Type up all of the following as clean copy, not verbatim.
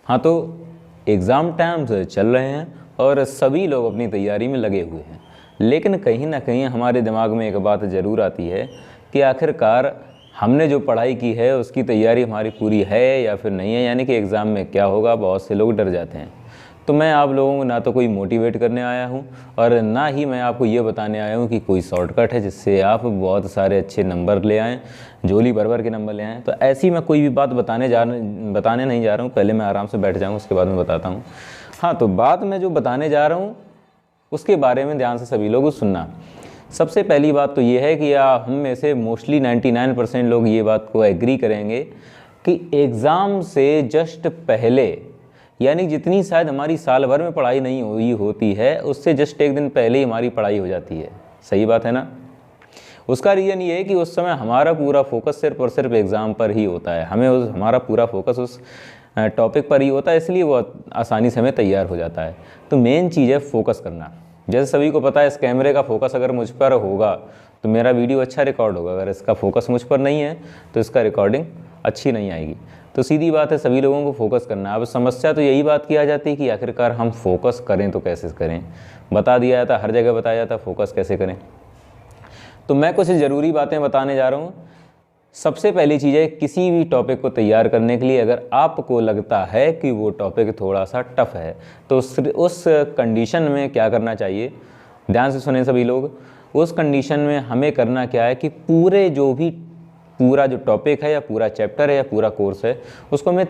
हाँ, तो exam times चल रहे हैं और सभी लोग अपनी तैयारी में लगे हुए हैं, लेकिन कहीं ना कहीं हमारे दिमाग में एक बात ज़रूर आती है कि आखिरकार हमने जो पढ़ाई की है उसकी तैयारी हमारी पूरी है या फिर नहीं है, यानी कि एग्ज़ाम में क्या होगा। बहुत से लोग डर जाते हैं। तो मैं आप लोगों को ना तो कोई मोटिवेट करने आया हूँ और ना ही मैं आपको ये बताने आया हूँ कि कोई शॉर्टकट है जिससे आप बहुत सारे अच्छे नंबर ले आएँ, झोली भर भर के नंबर ले आएँ। तो ऐसी मैं कोई भी बात बताने नहीं जा रहा हूँ। पहले मैं आराम से बैठ जाऊँ, उसके बाद मैं बताता हूँ। हाँ, तो बात मैं जो बताने जा रहा हूँ उसके बारे में ध्यान से सभी लोग सुनना। सबसे पहली बात तो ये है कि हम में से मोस्टली 99% लोग ये बात को एग्री करेंगे कि एग्ज़ाम से जस्ट पहले, यानी जितनी शायद हमारी साल भर में पढ़ाई नहीं हुई होती है, उससे जस्ट एक दिन पहले ही हमारी पढ़ाई हो जाती है। सही बात है ना? उसका रीज़न ये है कि उस समय हमारा पूरा फोकस सिर्फ और सिर्फ एग्ज़ाम पर ही होता है। हमारा पूरा फोकस उस टॉपिक पर ही होता है, इसलिए वो आसानी से हमें तैयार हो जाता है। तो मेन चीज़ है फोकस करना। जैसे सभी को पता है, इस कैमरे का फोकस अगर मुझ पर होगा तो मेरा वीडियो अच्छा रिकॉर्ड होगा। अगर इसका फोकस मुझ पर नहीं है तो इसका रिकॉर्डिंग अच्छी नहीं आएगी। तो सीधी बात है, सभी लोगों को फोकस करना। अब समस्या तो यही बात की आ जाती है कि आखिरकार हम फोकस करें तो कैसे करें। बता दिया जाता, हर जगह बताया जाता फोकस कैसे करें। तो मैं कुछ ज़रूरी बातें बताने जा रहा हूँ। सबसे पहली चीज़ है, किसी भी टॉपिक को तैयार करने के लिए अगर आपको लगता है कि वो टॉपिक थोड़ा सा टफ है तो उस कंडीशन में क्या करना चाहिए, ध्यान से सुने सभी लोग। उस कंडीशन में हमें करना क्या है कि पूरा जो टॉपिक है या पूरा चैप्टर है या पूरा कोर्स है, उसको हमें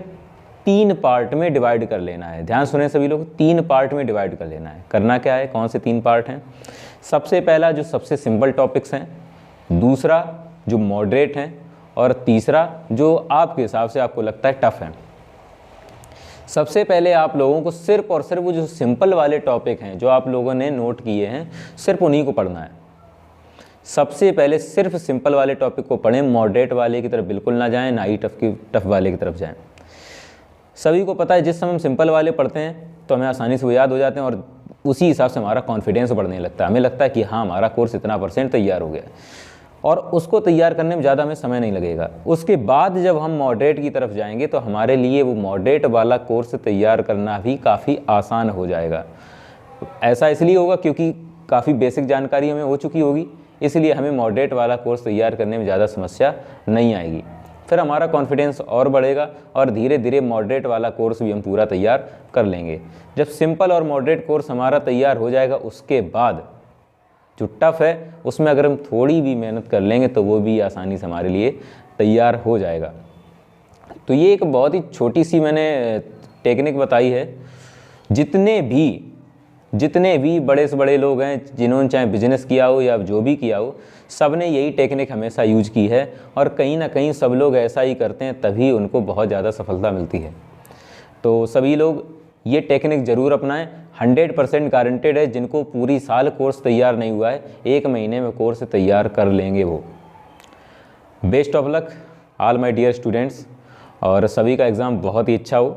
3 पार्ट में डिवाइड कर लेना है। ध्यान सुने सभी लोग, 3 पार्ट में डिवाइड कर लेना है। करना क्या है, कौन से 3 पार्ट हैं? सबसे पहला जो सबसे सिंपल टॉपिक्स हैं, दूसरा जो मॉडरेट हैं, और तीसरा जो आपके हिसाब से आपको लगता है टफ है। सबसे पहले आप लोगों को सिर्फ और सिर्फ वो जो सिंपल वाले टॉपिक हैं जो आप लोगों ने नोट किए हैं, सिर्फ उन्हीं को पढ़ना है। सबसे पहले सिर्फ सिंपल वाले टॉपिक को पढ़ें, मॉडरेट वाले की तरफ बिल्कुल ना जाएं, ना ही टफ वाले की तरफ जाएं। सभी को पता है जिस समय हम सिंपल वाले पढ़ते हैं तो हमें आसानी से वो याद हो जाते हैं और उसी हिसाब से हमारा कॉन्फिडेंस बढ़ने लगता है। हमें लगता है कि हाँ, हमारा कोर्स इतना % तैयार हो गया और उसको तैयार करने में ज़्यादा हमें समय नहीं लगेगा। उसके बाद जब हम मॉडरेट की तरफ जाएंगे तो हमारे लिए वो मॉडरेट वाला कोर्स तैयार करना भी काफ़ी आसान हो जाएगा। ऐसा इसलिए होगा क्योंकि काफ़ी बेसिक जानकारी हमें हो चुकी होगी, इसलिए हमें मॉडरेट वाला कोर्स तैयार करने में ज़्यादा समस्या नहीं आएगी। फिर हमारा कॉन्फिडेंस और बढ़ेगा और धीरे धीरे मॉडरेट वाला कोर्स भी हम पूरा तैयार कर लेंगे। जब सिंपल और मॉडरेट कोर्स हमारा तैयार हो जाएगा, उसके बाद जो टफ है उसमें अगर हम थोड़ी भी मेहनत कर लेंगे तो वो भी आसानी से हमारे लिए तैयार हो जाएगा। तो ये एक बहुत ही छोटी सी मैंने टेक्निक बताई है। जितने भी बड़े से बड़े लोग हैं, जिन्होंने चाहे बिजनेस किया हो या जो भी किया हो, सब ने यही टेक्निक हमेशा यूज की है और कहीं ना कहीं सब लोग ऐसा ही करते हैं, तभी उनको बहुत ज़्यादा सफलता मिलती है। तो सभी लोग ये टेक्निक ज़रूर अपनाएं। 100% गारंटेड है, जिनको पूरी साल कोर्स तैयार नहीं हुआ है, 1 महीने में कोर्स तैयार कर लेंगे वो। Best of luck all my dear students, और सभी का एग्ज़ाम बहुत ही अच्छा हो।